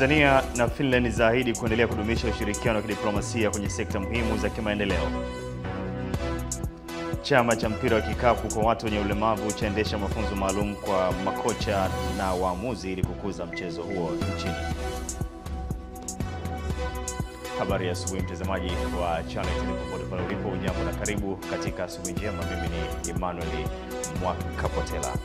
Tanzania na Finland zaahidi kuendelea kudumisha ushirikiano wa kidiplomasia kwenye sekta muhimu za kimaendeleo. Chama cha mpira wa kikapu kwa watu wenye ulemavu chaendesha mafunzo maalum kwa makocha na waamuzi ili kukuza mchezo huo nchini. Habari ya asubuhi mtazamaji wa Channel 10 popote pale ulipo, ujambo na karibu katika asubuhi njema. Mimi ni Emmanuel Mwakapotela.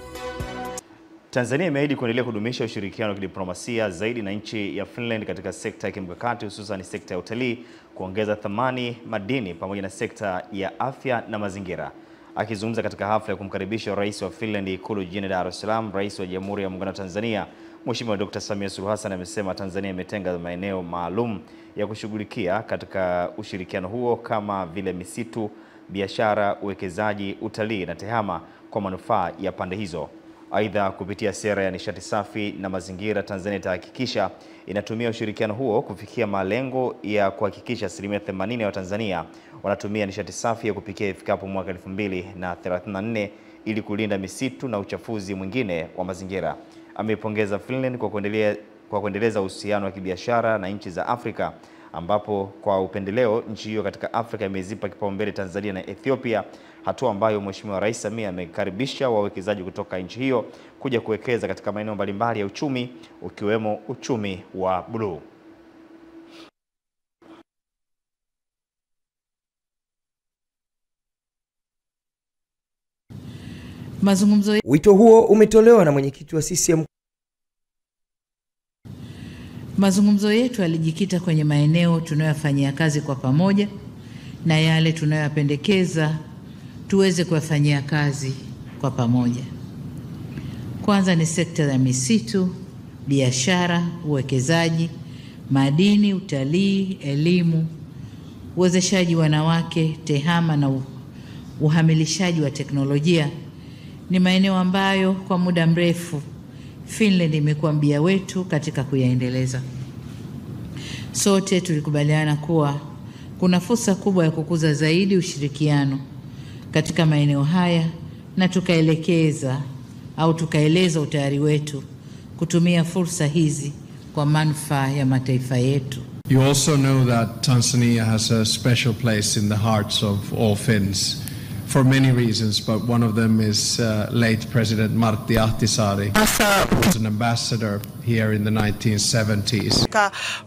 Tanzania imeahidi kuendelea kudumisha ushirikiano wa kidiplomasia zaidi na nchi ya Finland katika sekta ya kimkakati, hususan sekta ya utalii, kuongeza thamani madini pamoja na sekta ya afya na mazingira. Akizungumza katika hafla ya kumkaribisha Rais wa Finland Ikulu jijini Dar es Salaam, Rais wa Jamhuri ya Muungano wa Tanzania Mheshimiwa Dr. Samia Suluhu Hassan amesema Tanzania imetenga maeneo maalum ya kushughulikia katika ushirikiano huo kama vile misitu, biashara, uwekezaji, utalii na tehama kwa manufaa ya pande hizo. Aidha, kupitia sera ya nishati safi na mazingira, Tanzania itahakikisha inatumia ushirikiano huo kufikia malengo ya kuhakikisha 80% ya Watanzania wanatumia nishati safi ya kupikia ifikapo mwaka 2034 ili kulinda misitu na uchafuzi mwingine wa mazingira. Ameipongeza Finland kwa kuendeleza uhusiano wa kibiashara na nchi za Afrika, ambapo kwa upendeleo nchi hiyo katika Afrika imezipa kipaumbele Tanzania na Ethiopia, hatua ambayo Mheshimiwa Rais Samia amekaribisha wawekezaji kutoka nchi hiyo kuja kuwekeza katika maeneo mbalimbali ya uchumi ukiwemo uchumi wa bluu. Wito huo umetolewa na mwenyekiti wa CCM. Mazungumzo yetu yalijikita kwenye maeneo tunayofanyia kazi kwa pamoja na yale tunayopendekeza tuweze kuyafanyia kazi kwa pamoja. Kwanza ni sekta ya misitu, biashara, uwekezaji, madini, utalii, elimu, uwezeshaji wanawake, tehama na uhamilishaji wa teknolojia. Ni maeneo ambayo kwa muda mrefu Finland imekuwa mbia wetu katika kuyaendeleza. Sote tulikubaliana kuwa kuna fursa kubwa ya kukuza zaidi ushirikiano katika maeneo haya na tukaeleza utayari wetu kutumia fursa hizi kwa manufaa ya mataifa yetu. You also know that Tanzania has a special place in the hearts of all Finns for many reasons, but one of them is late President Martti Ahtisaari, who was an ambassador here in the 1970s.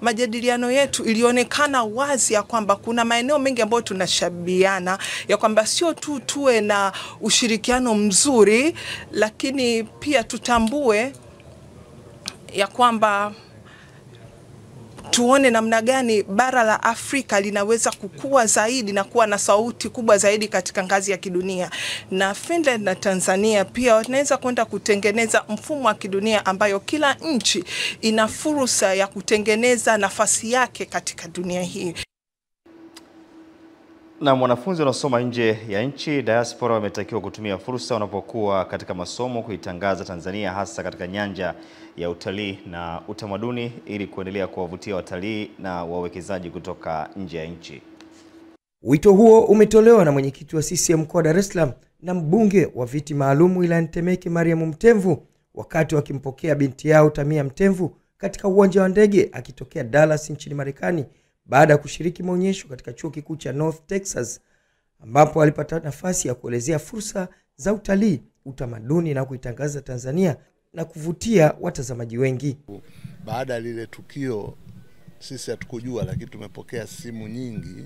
Majadiliano yetu ilionekana wazi ya kwamba kuna maeneo mengi ambayo tunashabihiana, ya kwamba sio tu tuwe na ushirikiano mzuri, lakini pia tutambue ya kwamba tuone namna gani bara la Afrika linaweza kukua zaidi na kuwa na sauti kubwa zaidi katika ngazi ya kidunia. Na Finland na Tanzania pia wanaweza kwenda kutengeneza mfumo wa kidunia ambayo kila nchi ina fursa ya kutengeneza nafasi yake katika dunia hii. Na wanafunzi wanaosoma nje ya nchi, diaspora, wametakiwa kutumia fursa wanapokuwa katika masomo kuitangaza Tanzania hasa katika nyanja ya utalii na utamaduni ili kuendelea kuwavutia watalii na wawekezaji kutoka nje ya nchi. Wito huo umetolewa na mwenyekiti wa CCM mkoa wa Dar es Salaam na mbunge wa viti maalum wilayani Temeke Mariam Mtemvu wakati wakimpokea binti yao Tamia Mtemvu katika uwanja wa ndege akitokea Dallas nchini Marekani baada ya kushiriki maonyesho katika chuo kikuu cha North Texas, ambapo alipata nafasi ya kuelezea fursa za utalii, utamaduni na kuitangaza Tanzania na kuvutia watazamaji wengi. Baada ya lile tukio sisi hatukujua, lakini tumepokea simu nyingi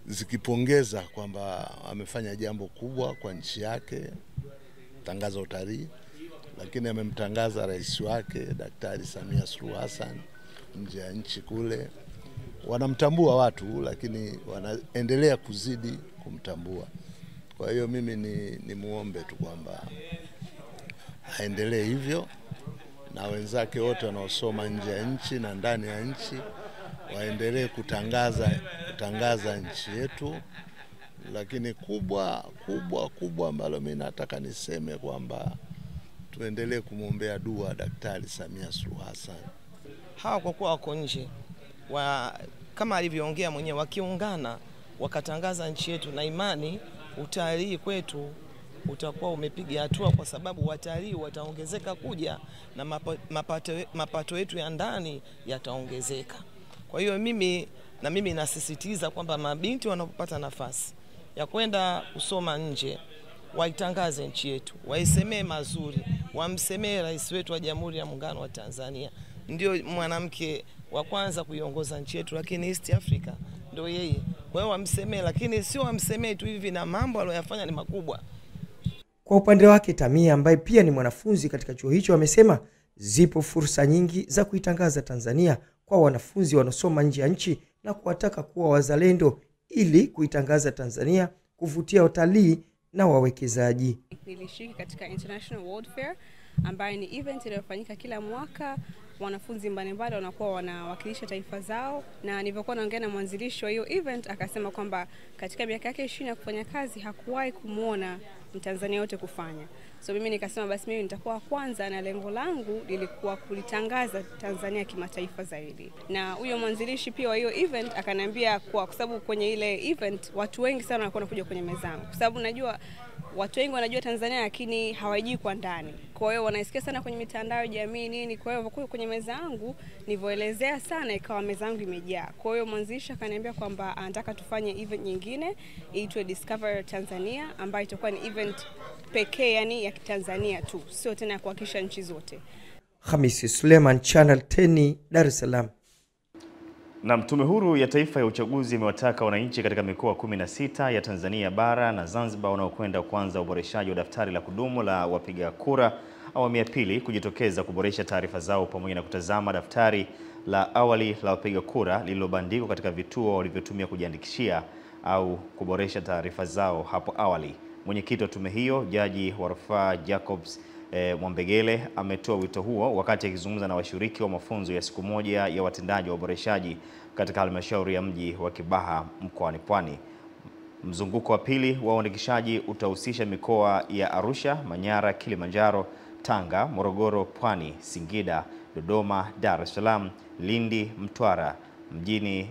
zikipongeza kwamba amefanya jambo kubwa kwa nchi yake, tangaza utalii, lakini amemtangaza rais wake Daktari Samia Suluhu Hassan nje ya nchi kule. Wanamtambua watu, lakini wanaendelea kuzidi kumtambua. Kwa hiyo mimi ni muombe tu kwamba aendelee hivyo, na wenzake wote wanaosoma nje ya nchi na ndani ya nchi waendelee kutangaza nchi yetu. Lakini kubwa ambalo mimi nataka niseme kwamba tuendelee kumwombea dua Daktari Samia Suluhu Hassan. Hawa kwa kuwa wako nje, kama alivyoongea mwenyewe, wakiungana wakatangaza nchi yetu, na imani utalii kwetu utakuwa umepiga hatua, kwa sababu watalii wataongezeka kuja na mapato yetu ya ndani yataongezeka. Kwa hiyo mimi nasisitiza kwamba mabinti wanapopata nafasi ya kwenda kusoma nje, waitangaze nchi yetu, waisemee mazuri, wamsemee rais wetu wa Jamhuri ya Muungano wa Tanzania. Ndio mwanamke wa kwanza kuiongoza nchi yetu, lakini East Africa ndio yeye. Kwa hiyo wamsemee, lakini sio wamsemee tu hivi, na mambo aliyofanya ni makubwa. Kwa upande wake Tamia, ambaye pia ni mwanafunzi katika chuo hicho, amesema zipo fursa nyingi za kuitangaza Tanzania kwa wanafunzi wanaosoma nje ya nchi na kuwataka kuwa wazalendo ili kuitangaza Tanzania kuvutia watalii na wawekezaji. Nilishiriki katika International World Fair ambayo ni event inayofanyika kila mwaka. Wanafunzi mbalimbali wanakuwa wanawakilisha taifa zao, na nilipokuwa naongea na mwanzilishi wa hiyo event akasema kwamba katika miaka yake 20 ya kufanya kazi hakuwahi kumuona Mtanzania yote kufanya. So mimi nikasema basi mimi nitakuwa kwanza, na lengo langu lilikuwa kulitangaza Tanzania kimataifa zaidi. Na huyo mwanzilishi pia wa hiyo event akaniambia kwa sababu kwenye ile event watu wengi sana wanakuwa wanakuja kwenye meza yangu, kwa sababu najua watu wengi wanajua Tanzania lakini hawajui kwa ndani. Kwa hiyo wanaisikia sana kwenye mitandao ya jamii nini. Kwa hiyo kwenye meza yangu nilivyoelezea sana ikawa meza yangu imejaa. Kwa hiyo mwanzilishi akaniambia kwamba anataka tufanye event nyingine iitwe Discover Tanzania, ambayo itakuwa ni event pekee yani ya Tanzania tu, sio tena kuhakikisha nchi zote. Hamisi Suleiman, Channel 10, Dar es Salaam. Na Tume Huru ya Taifa ya Uchaguzi imewataka wananchi katika mikoa 16 ya Tanzania bara na Zanzibar wanaokwenda kuanza uboreshaji wa daftari la kudumu la wapiga kura awamu ya pili kujitokeza kuboresha taarifa zao pamoja na kutazama daftari la awali la wapiga kura lililobandikwa katika vituo walivyotumia kujiandikishia au kuboresha taarifa zao hapo awali. Mwenyekiti wa tume hiyo, Jaji wa Rufaa Jacobs Mwambegele, ametoa wito huo wakati akizungumza na washiriki wa mafunzo ya siku moja ya watendaji wa uboreshaji katika halmashauri ya mji wa Kibaha mkoani Pwani. Mzunguko wa pili wa uandikishaji utahusisha mikoa ya Arusha, Manyara, Kilimanjaro, Tanga, Morogoro, Pwani, Singida, Dodoma, Dar es Salaam, Lindi, Mtwara, mjini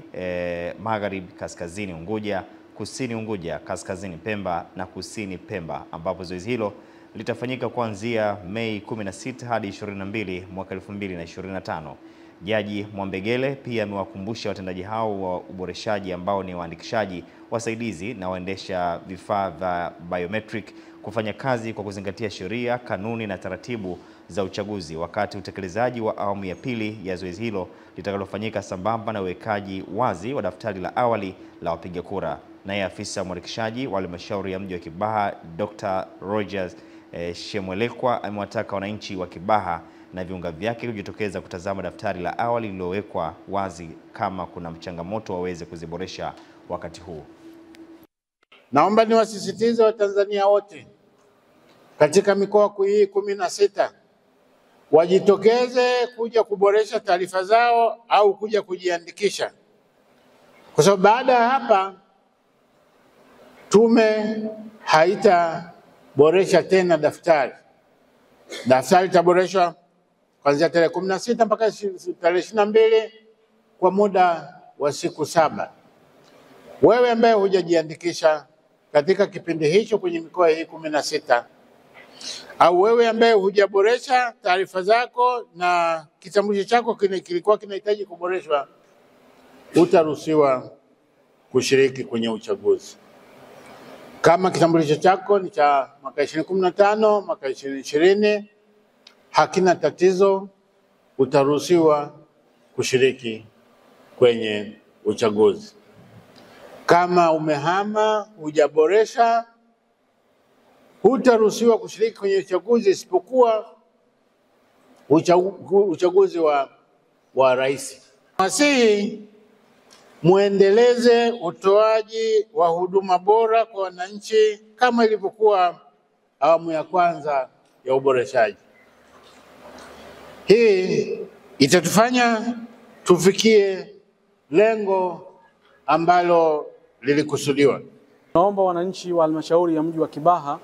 Magharibi, Kaskazini Unguja, Kusini Unguja, Kaskazini Pemba na Kusini Pemba, ambapo zoezi hilo litafanyika kuanzia Mei 16 hadi 22 mwaka 2025. Jaji Mwambegele pia amewakumbusha watendaji hao wa uboreshaji ambao ni waandikishaji, wasaidizi na waendesha vifaa vya biometric kufanya kazi kwa kuzingatia sheria, kanuni na taratibu za uchaguzi wakati utekelezaji wa awamu ya pili ya zoezi hilo litakalofanyika sambamba na uwekaji wazi wa daftari la awali la wapiga kura. Naye afisa mwandikishaji wa halmashauri ya mji wa Kibaha, Dr. Rogers Shemwelekwa, amewataka wananchi wa Kibaha na viunga vyake kujitokeza kutazama daftari la awali lililowekwa wazi kama kuna changamoto waweze kuziboresha wakati huu. Naomba niwasisitize Watanzania wote katika mikoa hii 16 wajitokeze kuja kuboresha taarifa zao au kuja kujiandikisha, kwa sababu baada ya hapa tume haitaboresha tena daftari. Daftari litaboreshwa kuanzia tarehe 16 mpaka tarehe 22 kwa muda wa siku 7. Wewe ambaye hujajiandikisha katika kipindi hicho kwenye mikoa hii 16, au wewe ambaye hujaboresha taarifa zako na kitambulisho chako kilikuwa kinahitaji kuboreshwa, utaruhusiwa kushiriki kwenye uchaguzi. Kama kitambulisho chako ni cha mwaka 2015, mwaka 2020, hakina tatizo, utaruhusiwa kushiriki kwenye uchaguzi. Kama umehama, hujaboresha, hutaruhusiwa kushiriki kwenye uchaguzi isipokuwa uchaguzi wa rais. Nasihi muendeleze utoaji wa huduma bora kwa wananchi kama ilivyokuwa awamu ya kwanza ya uboreshaji. Hii itatufanya tufikie lengo ambalo lilikusudiwa. Naomba wananchi wa halmashauri ya mji wa Kibaha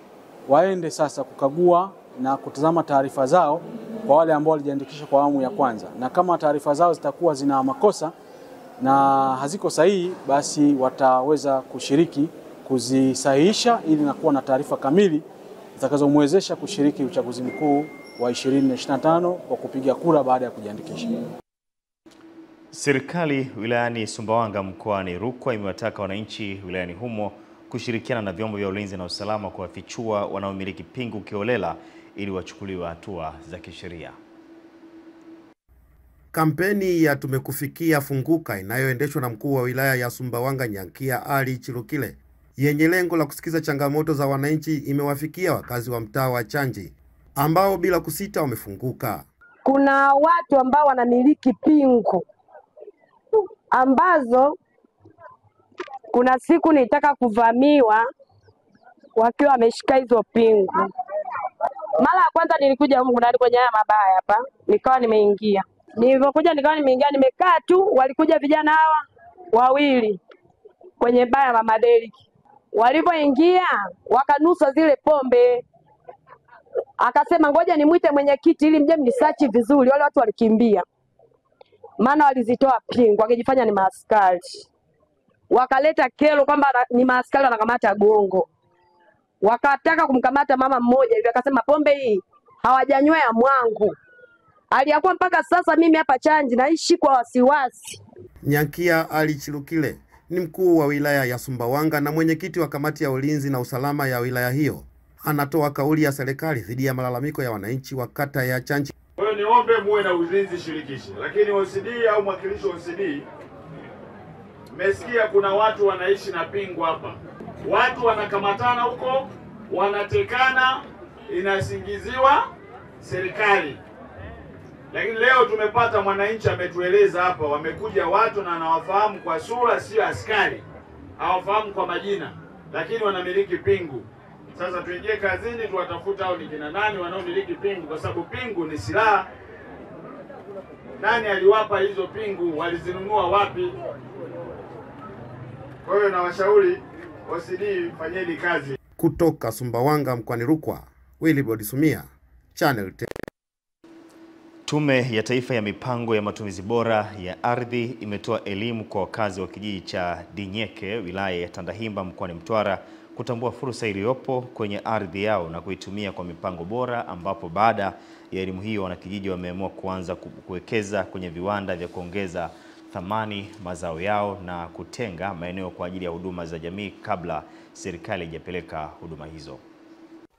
waende sasa kukagua na kutazama taarifa zao kwa wale ambao walijiandikisha kwa awamu ya kwanza, na kama taarifa zao zitakuwa zina makosa na haziko sahihi, basi wataweza kushiriki kuzisahihisha ili na kuwa na taarifa kamili zitakazomwezesha kushiriki uchaguzi mkuu wa 2025 kwa kupiga kura baada ya kujiandikisha. Serikali wilayani Sumbawanga mkoani Rukwa imewataka wananchi wilayani humo kushirikiana na vyombo vya ulinzi na usalama kuwafichua wanaomiliki pingu kiholela ili wachukuliwe hatua za kisheria. Kampeni ya Tumekufikia Funguka inayoendeshwa na mkuu wa wilaya ya Sumbawanga Nyankia Ali Chilukile yenye lengo la kusikiza changamoto za wananchi imewafikia wakazi wa mtaa wa Chanji ambao bila kusita wamefunguka. Kuna watu ambao wanamiliki pingu ambazo kuna siku nitaka kuvamiwa wakiwa wameshika hizo pingu. Mara ya kwanza nilikuja huko ndani kwenye haya mabaya hapa, nikawa nimeingia. Nilipokuja nimekaa tu, walikuja vijana hawa wawili kwenye baya la maderiki. Walipoingia wakanusa zile pombe. Akasema ngoja nimwite mwenyekiti ili mje mnisachi vizuri. Wale watu walikimbia. Maana walizitoa pingu, wakijifanya ni maaskari. Wakaleta kero kwamba ni maaskari wanakamata gongo. Wakataka kumkamata mama mmoja hivi, akasema pombe hii hawajanywea mwangu. Aliyakuwa mpaka sasa mimi hapa Chanji naishi kwa wasiwasi. Nyankia Ali Chilukile ni mkuu wa wilaya ya Sumbawanga na mwenyekiti wa kamati ya ulinzi na usalama ya wilaya hiyo. Anatoa kauli ya serikali dhidi ya malalamiko ya wananchi wa kata ya Chanji. Kwa hiyo niombe muwe na ulinzi shirikishi. Lakini OCD au mwakilishi wa OCD, mmesikia kuna watu wanaishi na pingu hapa. Watu wanakamatana huko, wanatekana, inasingiziwa serikali. Lakini leo tumepata mwananchi ametueleza hapa, wamekuja watu na anawafahamu kwa sura, sio askari. Hawafahamu kwa majina, lakini wanamiliki pingu. Sasa tuingie kazini tuwatafuta hao ni kina nani wanaomiliki pingu, kwa sababu pingu ni silaha. Nani aliwapa hizo pingu? Walizinunua wapi? Kwa hiyo nawashauri OCD fanyeni kazi. Kutoka Sumbawanga mkoani Rukwa, Wilibod Sumia, Channel 10. Tume ya Taifa ya Mipango ya Matumizi Bora ya Ardhi imetoa elimu kwa wakazi wa kijiji cha Dinyeke, wilaya ya Tandahimba mkoani Mtwara, kutambua fursa iliyopo kwenye ardhi yao na kuitumia kwa mipango bora, ambapo baada ya elimu hiyo wanakijiji wameamua kuanza kuwekeza kwenye viwanda vya kuongeza thamani mazao yao na kutenga maeneo kwa ajili ya huduma za jamii kabla serikali haijapeleka huduma hizo.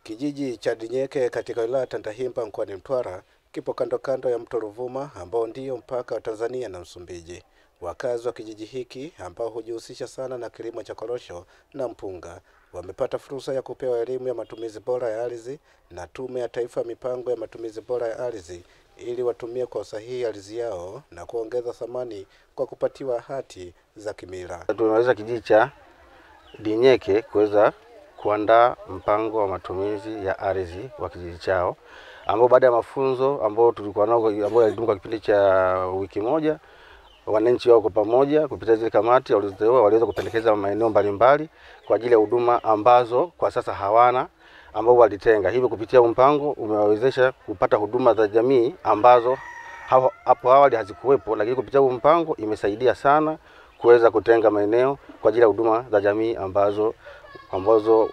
Kijiji cha Dinyeke katika wilaya ya Tandahimba mkoani Mtwara kipo kando ya mto Ruvuma ambao ndio mpaka wa Tanzania na Msumbiji. Wakazi wa kijiji hiki ambao hujihusisha sana na kilimo cha korosho na mpunga wamepata fursa ya kupewa elimu ya matumizi bora ya ardhi na Tume ya Taifa ya Mipango ya Matumizi Bora ya Ardhi ili watumie kwa usahihi ardhi yao na kuongeza thamani kwa kupatiwa hati za kimila. Tumeweza kijiji cha Dinyeke kuweza kuandaa mpango wa matumizi ya ardhi wa kijiji chao, ambao baada ya mafunzo ambao tulikuwa nao ambao yalidumu kwa kipindi cha wiki moja, wananchi wao kwa pamoja kupitia zile kamati waliweza kupendekeza maeneo mbalimbali kwa ajili ya huduma ambazo kwa sasa hawana, ambao walitenga. Hivyo kupitia mpango umewawezesha kupata huduma za jamii ambazo hapo awali hazikuwepo, lakini kupitia mpango imesaidia sana kuweza kutenga maeneo kwa ajili ya huduma za jamii ambazo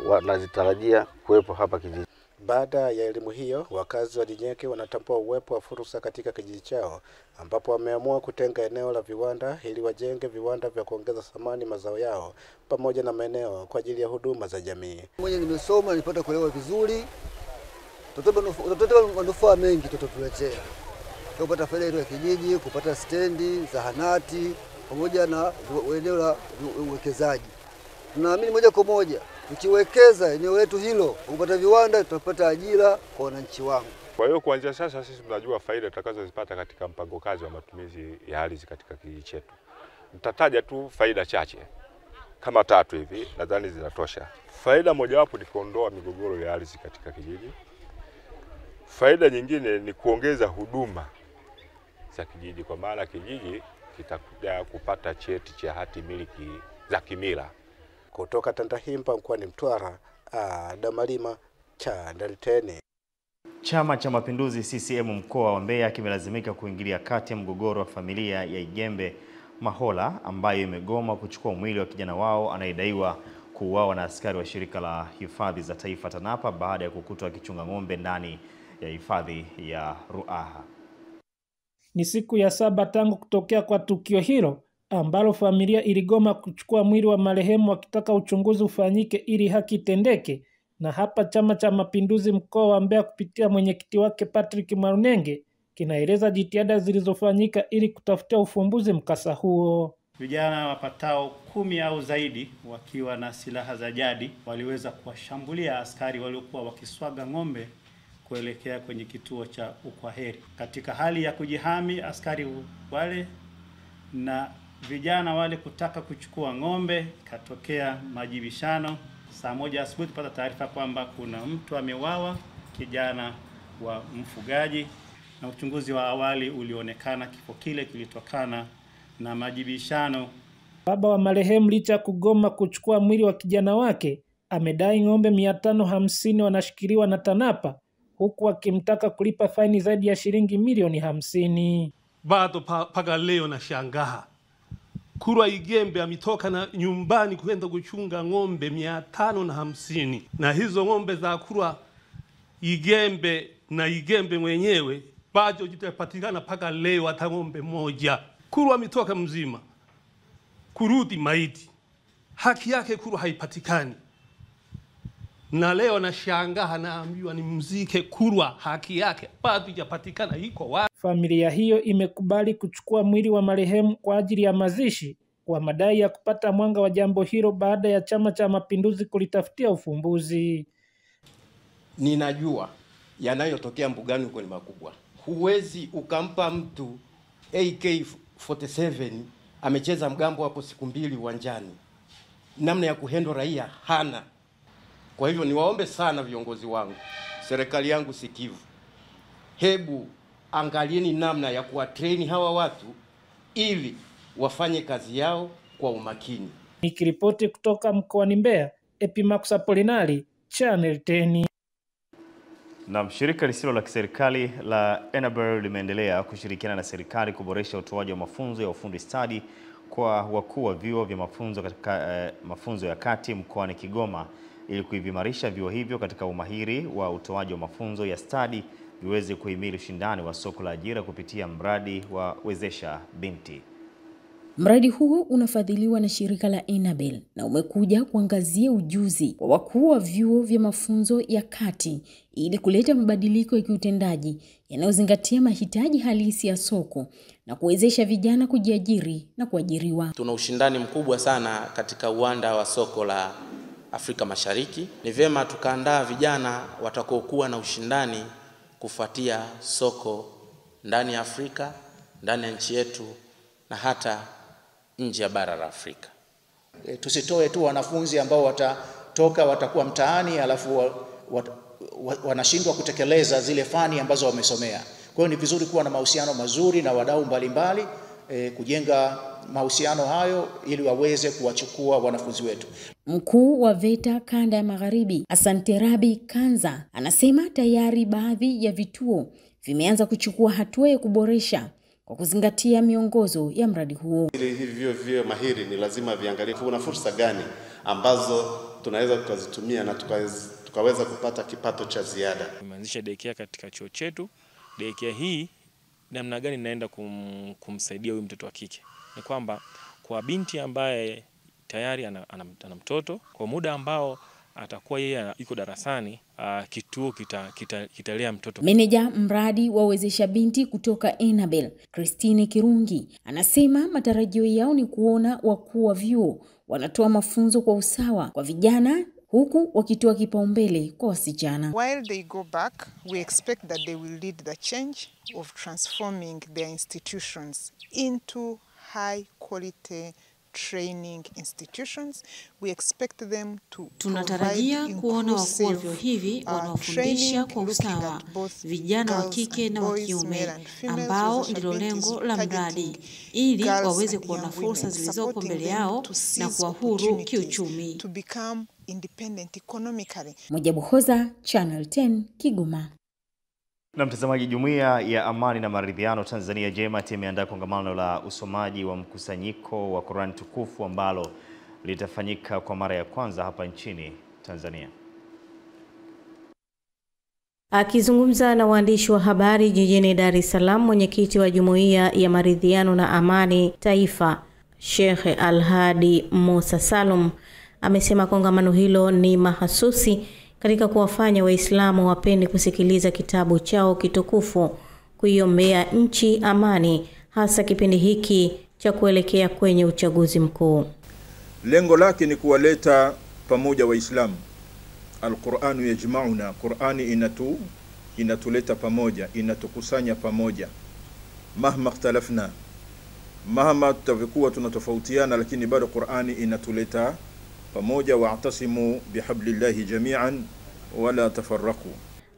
wanazitarajia kuwepo hapa kijiji. Baada ya elimu hiyo, wakazi wa Dinyeke wanatambua uwepo wa fursa katika kijiji chao, ambapo wameamua kutenga eneo la viwanda ili wajenge viwanda vya kuongeza thamani mazao yao pamoja na maeneo kwa ajili ya huduma za jamii. Mwenye nimesoma nilipata kuelewa vizuri, tutoto manufaa mengi tutotuletea. Kupata faida ya kijiji, kupata stendi, zahanati pamoja na eneo la uwekezaji. Tunaamini moja kwa moja tukiwekeza eneo letu hilo, kupata viwanda, tutapata ajira kwa wananchi wangu. Kwa hiyo kuanzia sasa sisi tunajua faida tutakazozipata katika mpango kazi wa matumizi ya ardhi katika kijiji chetu. Nitataja tu faida chache kama 3 hivi, nadhani zinatosha. Faida mojawapo ni kuondoa migogoro ya ardhi katika kijiji. Faida nyingine ni kuongeza huduma za kijiji, kwa maana kijiji kitakuja kupata cheti cha hati miliki za kimila. Kutoka Tandahimba mkoani Mtwara, Damalima, Channel 10. Chama cha Mapinduzi CCM mkoa wa Mbeya kimelazimika kuingilia kati ya mgogoro wa familia ya Igembe Mahola ambayo imegoma kuchukua mwili wa kijana wao anayedaiwa kuuawa na askari wa shirika la hifadhi za taifa TANAPA baada ya kukutwa akichunga ng'ombe ndani ya hifadhi ya Ruaha. Ni siku ya 7 tangu kutokea kwa tukio hilo ambalo familia iligoma kuchukua mwili wa marehemu wakitaka uchunguzi ufanyike ili haki itendeke. Na hapa Chama cha Mapinduzi mkoa wa Mbeya kupitia mwenyekiti wake Patrick Marunenge kinaeleza jitihada zilizofanyika ili kutafutia ufumbuzi mkasa huo. Vijana wapatao 10 au zaidi wakiwa na silaha za jadi waliweza kuwashambulia askari waliokuwa wakiswaga ng'ombe kuelekea kwenye kituo cha Ukwaheri. Katika hali ya kujihami, askari wale na vijana wale kutaka kuchukua ng'ombe, katokea majibishano. Saa 1 asubuhi tupata taarifa kwamba kuna mtu ameuawa, kijana wa mfugaji, na uchunguzi wa awali ulionekana kifo kile kilitokana na majibishano. Baba wa marehemu licha ya kugoma kuchukua mwili wa kijana wake, amedai ng'ombe 550 wanashikiliwa na TANAPA, huku akimtaka kulipa faini zaidi ya shilingi milioni 50. Bado paka leo na shangaa. Kurwa Igembe ametoka na nyumbani kwenda kuchunga ng'ombe 550. Na hizo ng'ombe za Kurwa Igembe na Igembe mwenyewe bado zitapatikana paka leo hata ng'ombe moja. Kurwa ametoka mzima. Kurudi maiti. Haki yake Kurwa haipatikani. Na leo na shangaa naambiwa ni mzike Kurwa, haki yake bado haijapatikana, iko wapi? Familia hiyo imekubali kuchukua mwili wa marehemu kwa ajili ya mazishi kwa madai ya kupata mwanga wa jambo hilo baada ya Chama cha Mapinduzi kulitafutia ufumbuzi. Ninajua yanayotokea mbugani huko ni makubwa. Huwezi ukampa mtu AK47 amecheza mgambo hapo siku 2 uwanjani. Namna ya kuhendo raia hana. Kwa hivyo niwaombe sana viongozi wangu, serikali yangu sikivu, hebu angalieni namna ya kuwatrain hawa watu ili wafanye kazi yao kwa umakini. Nikiripoti kutoka mkoani Mbeya, Epimax Apolinari, Channel 10. Na shirika lisilo la kiserikali la Enabel limeendelea kushirikiana na serikali kuboresha utoaji wa mafunzo ya ufundi stadi kwa wakuu wa vyuo vya mafunzo katika mafunzo ya kati mkoani Kigoma ili kuimarisha vyuo hivyo katika umahiri wa utoaji wa mafunzo ya stadi viweze kuhimili ushindani wa soko la ajira kupitia mradi wa Wezesha Binti. Mradi huo unafadhiliwa na shirika la Enabel na umekuja kuangazia ujuzi wa wakuu wa vyuo vya mafunzo ya kati ili kuleta mabadiliko ya kiutendaji yanayozingatia mahitaji halisi ya soko na kuwezesha vijana kujiajiri na kuajiriwa. Tuna ushindani mkubwa sana katika uwanda wa soko la Afrika Mashariki. Ni vyema tukaandaa vijana watakaokuwa na ushindani kufuatia soko ndani ya Afrika, ndani ya nchi yetu na hata nje ya bara la Afrika. Tusitoe tu wanafunzi ambao watakuwa mtaani alafu wanashindwa kutekeleza zile fani ambazo wamesomea. Kwa hiyo ni vizuri kuwa na mahusiano mazuri na wadau mbalimbali, kujenga mahusiano hayo ili waweze kuwachukua wanafunzi wetu. Mkuu wa VETA kanda ya Magharibi, Asanterabi Kanza, anasema tayari baadhi ya vituo vimeanza kuchukua hatua ya kuboresha kwa kuzingatia miongozo ya mradi huo. Hivyo mahiri ni lazima viangalie kuna fursa gani ambazo tunaweza tukazitumia na tukaweza kupata kipato cha ziada. Tumeanzisha daycare katika chuo chetu. Daycare hii namna gani naenda kumsaidia huyu mtoto wa kike? Ni kwamba kwa binti ambaye tayari ana mtoto, kwa muda ambao atakuwa yeye yuko darasani, kituo kitalea mtoto. Meneja mradi wa Wezesha Binti kutoka Enabel, Christine Kirungi, anasema matarajio yao ni kuona wakuu wa vyuo wanatoa mafunzo kwa usawa kwa vijana huku wakitoa kipaumbele kwa wasichana. While they go back, we expect that they will lead the change of transforming their institutions into high quality training institutions. We expect them to tunatarajia kuona wakuu wa vyuo hivi wanaofundisha kwa usawa vijana wa kike na wa kiume ambao ndilo lengo la mradi ili waweze kuona fursa zilizopo mbele yao na kuwa huru kiuchumi. To become independent economically. Mojabu Hoza, Channel 10, Kigoma. Na mtazamaji, Jumuiya ya Amani na Maridhiano Tanzania JEMAT imeandaa kongamano la usomaji wa mkusanyiko wa Qur'an tukufu ambalo litafanyika kwa mara ya kwanza hapa nchini Tanzania. Akizungumza na waandishi wa habari jijini Dar es Salaam, mwenyekiti wa Jumuiya ya Maridhiano na Amani Taifa, Sheikh Al-Hadi Musa Salum, amesema kongamano hilo ni mahasusi katika kuwafanya Waislamu wapende kusikiliza kitabu chao kitukufu, kuiombea nchi amani, hasa kipindi hiki cha kuelekea kwenye uchaguzi mkuu. Lengo lake ni kuwaleta pamoja Waislamu. Al-Qur'anu yajma'una, Qur'ani inatuleta pamoja, inatukusanya pamoja. Mahma ikhtalafna, mahma tutakuwa tunatofautiana, lakini bado Qur'ani inatuleta pamoja. Wa'tasimu bihablillahi jami'an wala tafarraqu.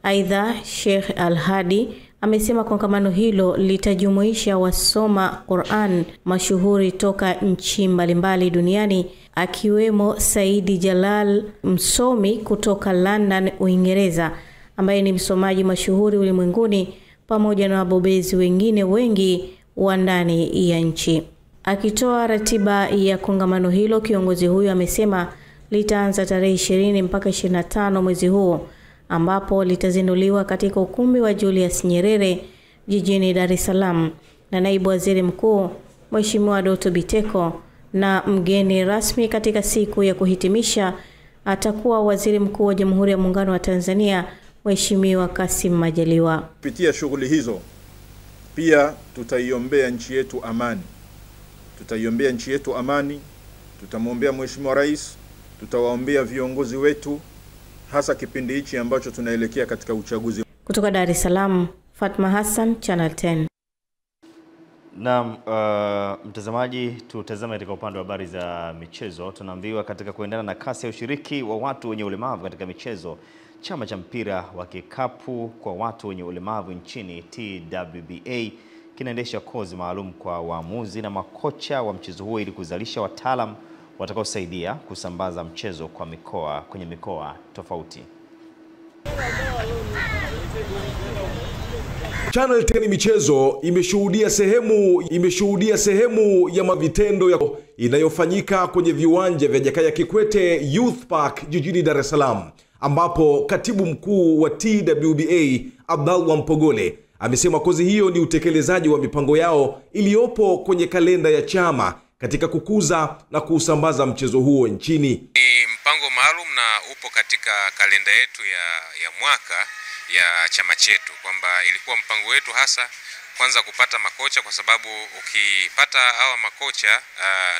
Aidha, Sheikh Al-Hadi amesema kongamano hilo litajumuisha wasoma Qur'an mashuhuri toka nchi mbalimbali duniani, akiwemo Saidi Jalal, msomi kutoka London, Uingereza, ambaye ni msomaji mashuhuri ulimwenguni, pamoja na wabobezi wengine wengi wa ndani ya nchi. Akitoa ratiba ya kongamano hilo, kiongozi huyo amesema litaanza tarehe 20 mpaka 25 mwezi huu, ambapo litazinduliwa katika ukumbi wa Julius Nyerere jijini Dar es Salaam na naibu waziri mkuu Mheshimiwa Doto Biteko, na mgeni rasmi katika siku ya kuhitimisha atakuwa waziri mkuu wa Jamhuri ya Muungano wa Tanzania Mheshimiwa Kassim Majaliwa. Kupitia shughuli hizo pia tutaiombea nchi yetu amani. Tutaiombea nchi yetu amani, tutamwombea Mheshimiwa Rais, tutawaombea viongozi wetu, hasa kipindi hichi ambacho tunaelekea katika uchaguzi. Kutoka Dar es Salaam, Fatma Hassan, Channel 10. Na mtazamaji, tutazame katika upande wa habari za michezo. Tunaambiwa katika kuendana na kasi ya ushiriki wa watu wenye ulemavu katika michezo, chama cha mpira wa kikapu kwa watu wenye ulemavu nchini TWBA kinaendesha kozi maalum kwa waamuzi na makocha wa mchezo huo ili kuzalisha wataalamu watakaosaidia kusambaza mchezo kwa kwenye mikoa tofauti. Channel 10 michezo imeshuhudia sehemu ya mavitendo inayofanyika kwenye viwanja vya Jakaya Kikwete Youth Park jijini Dar es Salaam, ambapo katibu mkuu wa TWBA Abdallah Mpogole amesema kozi hiyo ni utekelezaji wa mipango yao iliyopo kwenye kalenda ya chama katika kukuza na kuusambaza mchezo huo nchini. Ni mpango maalum na upo katika kalenda yetu ya mwaka ya chama chetu, kwamba ilikuwa mpango wetu hasa kwanza kupata makocha, kwa sababu ukipata hawa makocha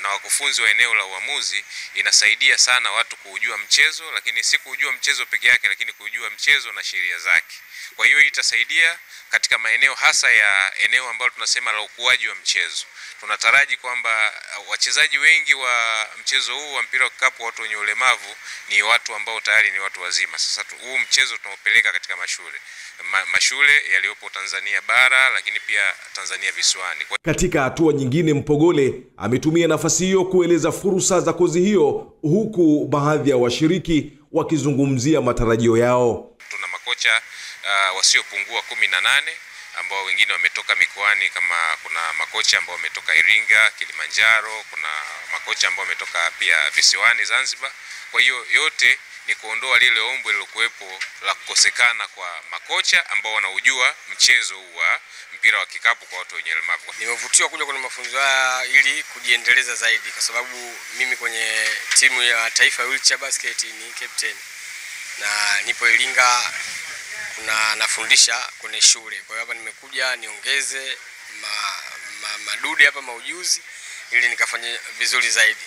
na wakufunzi wa eneo la uamuzi inasaidia sana watu kujua mchezo, lakini si kujua mchezo peke yake, lakini kujua mchezo na sheria zake. Kwa hiyo itasaidia katika maeneo hasa ya eneo ambalo tunasema la ukuaji wa mchezo. Tunataraji kwamba wachezaji wengi wa mchezo huu wa mpira wa kikapu watu wenye ulemavu ni watu ambao tayari ni watu wazima. Sasa huu mchezo tunaupeleka katika mashule yaliyopo Tanzania bara, lakini pia Tanzania visiwani. Katika hatua nyingine, Mpogole ametumia nafasi hiyo kueleza fursa za kozi hiyo, huku baadhi ya washiriki wakizungumzia matarajio yao. Tuna makocha wasiopungua 18 ambao wengine wametoka mikoani, kama kuna makocha ambao wametoka Iringa, Kilimanjaro, kuna makocha ambao wametoka pia visiwani Zanzibar. Kwa hiyo yote ni kuondoa lile ombwe lilokuwepo la kukosekana kwa makocha ambao wanaujua mchezo wa mpira wa kikapu kwa watu wenye ulemavu. Nimevutiwa kuja kwenye mafunzo haya ili kujiendeleza zaidi, kwa sababu mimi kwenye timu ya taifa wheelchair basket ni captain na nipo Iringa nafundisha kwenye shule. Kwa hiyo hapa nimekuja niongeze madude hapa maujuzi ili nikafanye vizuri zaidi.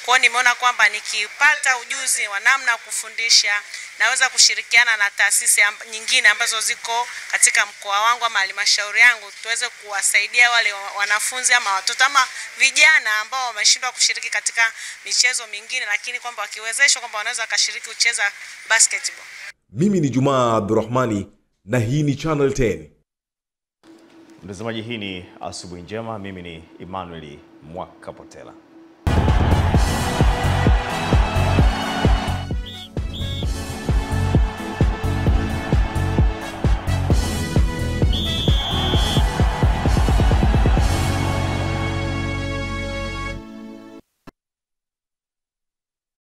Kwa nimeona kwamba nikipata ujuzi wa namna kufundisha naweza kushirikiana na taasisi nyingine ambazo ziko katika mkoa wangu ama halmashauri yangu, tuweze kuwasaidia wale wanafunzi ama watoto ama vijana ambao wameshindwa kushiriki katika michezo mingine, lakini kwamba wakiwezeshwa kwamba wanaweza kushiriki kucheza basketball. Mimi ni Jumaa Abdurrahmani na hii ni Channel 10. Mtazamaji, hii ni Asubuhi Njema. Mimi ni Emmanuel Mwakapotela.